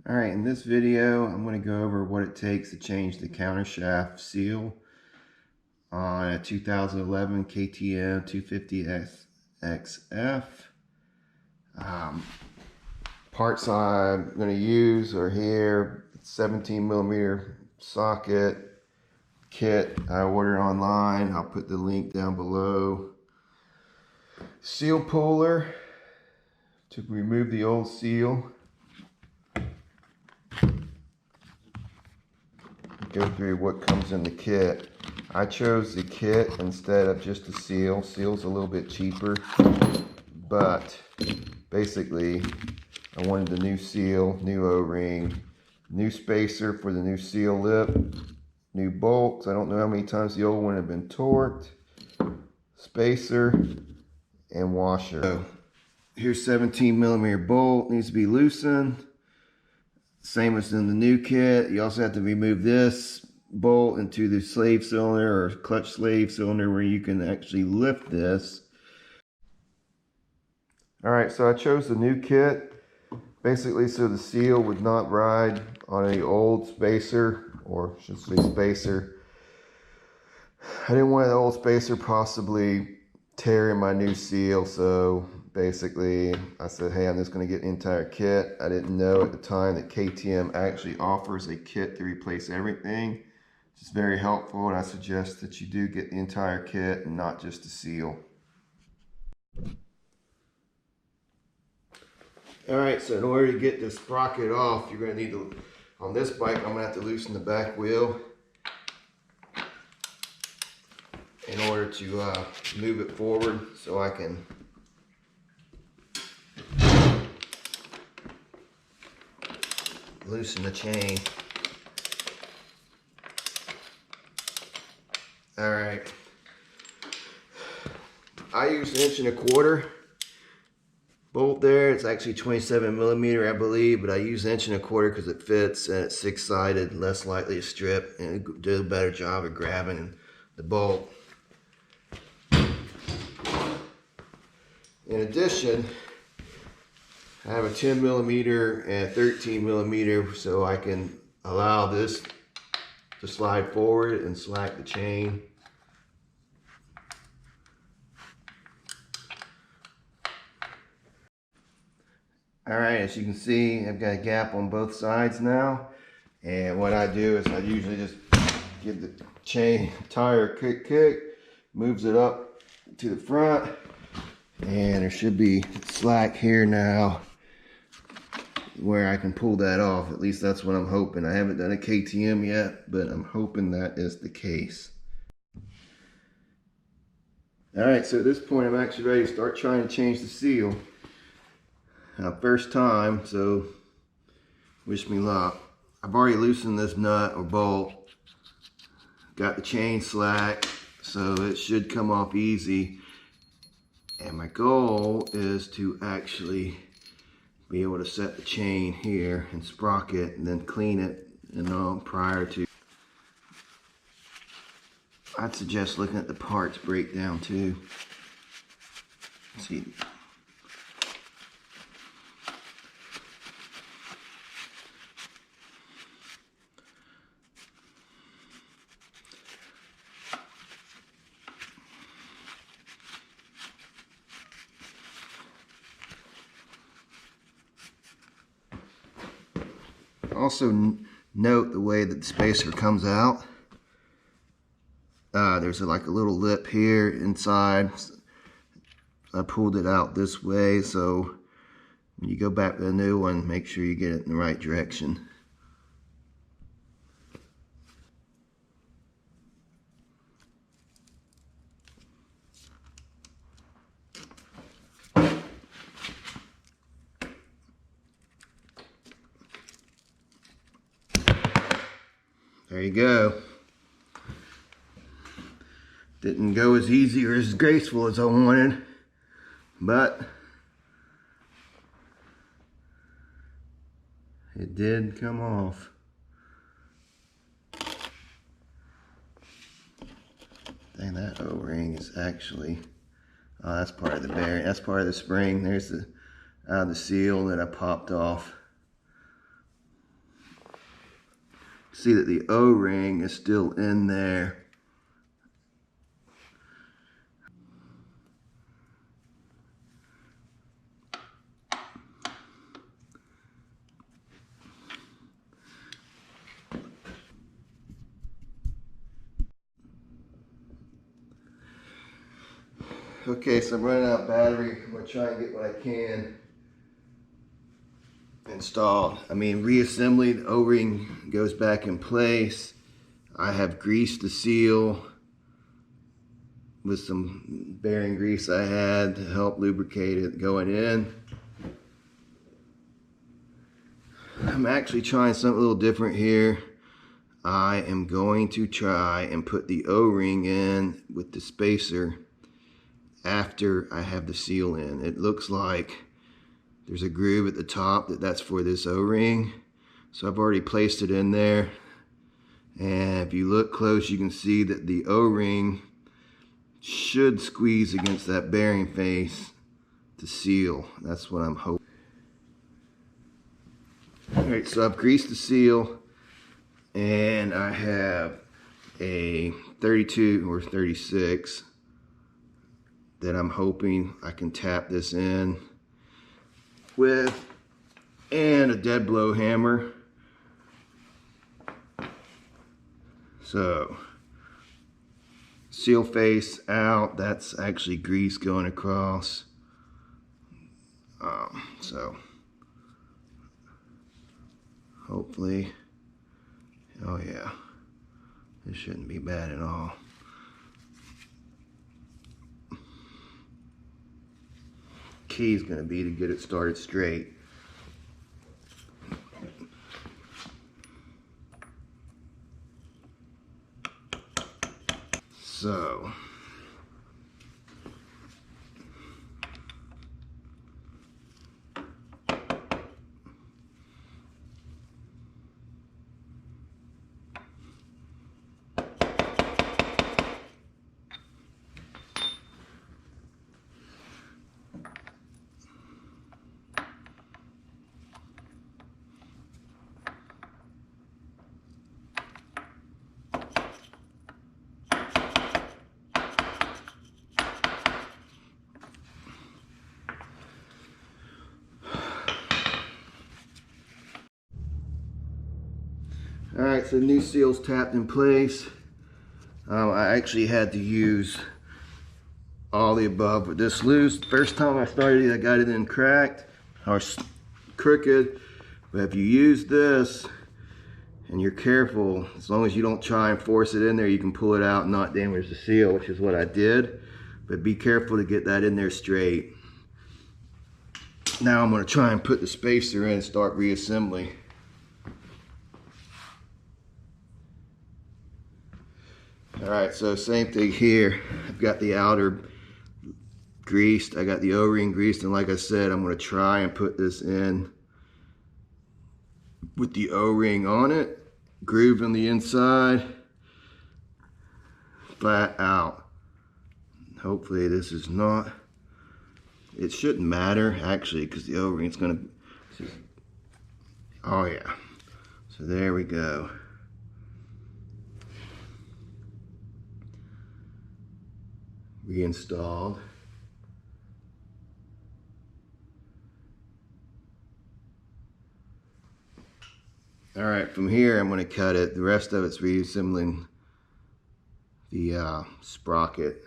Alright, in this video I'm going to go over what it takes to change the countershaft seal on a 2011 KTM 250XF. Parts I'm going to use are here: 17mm socket kit I ordered online. I'll put the link down below. Seal puller to remove the old seal. Go through what comes in the kit. I chose the kit instead of just the seal. Seal's a little bit cheaper, but basically I wanted the new seal, new O-ring, new spacer for the new seal lip, new bolts. I don't know how many times the old one had been torqued, spacer, and washer. So here's 17mm bolt, needs to be loosened. Same as in the new kit. You also have to remove this bolt into the slave cylinder or clutch slave cylinder where you can actually lift this. Alright, so I chose the new kit basically so the seal would not ride on any old spacer, or I should say spacer. I didn't want the old spacer possibly tearing my new seal, so basically I said, hey, I'm just going to get the entire kit. I didn't know at the time that KTM actually offers a kit to replace everything. It's very helpful, and I suggest that you do get the entire kit and not just the seal. Alright, so in order to get this sprocket off, you're going to need to, on this bike, I'm going to have to loosen the back wheel in order to move it forward so I can loosen the chain. Alright, I use 1.25" bolt there. It's actually 27mm, I believe, but I use 1.25" because it fits and it's 6-sided, less likely to strip, and it do a better job of grabbing the bolt. In addition, I have a 10mm and 13mm, so I can allow this to slide forward and slack the chain. Alright, as you can see, I've got a gap on both sides now, and what I do is I usually just give the chain tire a quick kick, moves it up to the front, and there should be slack here now where I can pull that off. At least that's what I'm hoping. I haven't done a KTM yet, but I'm hoping that is the case. Alright, so at this point I'm actually ready to start trying to change the seal. First time, so wish me luck. I've already loosened this nut or bolt, got the chain slack, so it should come off easy. And my goal is to actually be able to set the chain here and sprocket and then clean it, you know, prior to. I'd suggest looking at the parts breakdown too. Let's see. Also note the way that the spacer comes out. There's like a little lip here inside. I pulled it out this way, so when you go back to the new one, make sure you get it in the right direction. There you go. Didn't go as easy or as graceful as I wanted, but it did come off. Dang, that O-ring is actually, oh, that's part of the bearing. That's part of the spring. There's the seal that I popped off. See that the O-ring is still in there. Okay, so I'm running out of battery. I'm going to try and get what I can installed. I mean, reassembly, the O-ring goes back in place. I have greased the seal with some bearing grease I had to help lubricate it going in. I'm actually trying something a little different here. I am going to try and put the O-ring in with the spacer after I have the seal in. It looks like there's a groove at the top that's for this O-ring. So I've already placed it in there. And if you look close, you can see that the O-ring should squeeze against that bearing face to seal. That's what I'm hoping. Alright, so I've greased the seal, and I have a 32 or 36 that I'm hoping I can tap this in with, and a dead blow hammer. So seal face out, that's actually grease going across. So hopefully, oh yeah, this shouldn't be bad at all. Key is going to be to get it started straight. So alright, so new seal's tapped in place. I actually had to use all the above with this loose. First time I started it, I got it in cracked or crooked. But if you use this and you're careful, as long as you don't try and force it in there, you can pull it out and not damage the seal, which is what I did. But be careful to get that in there straight. Now I'm going to try and put the spacer in and start reassembling. Alright, so same thing here. I've got the outer greased, I got the O-ring greased, and like I said, I'm going to try and put this in with the O-ring on it, groove on the inside, flat out. Hopefully this is not, it shouldn't matter actually, because the O-ring's going to, oh yeah, so there we go. Reinstalled. Alright, from here I'm going to cut it. The rest of it's reassembling the sprocket.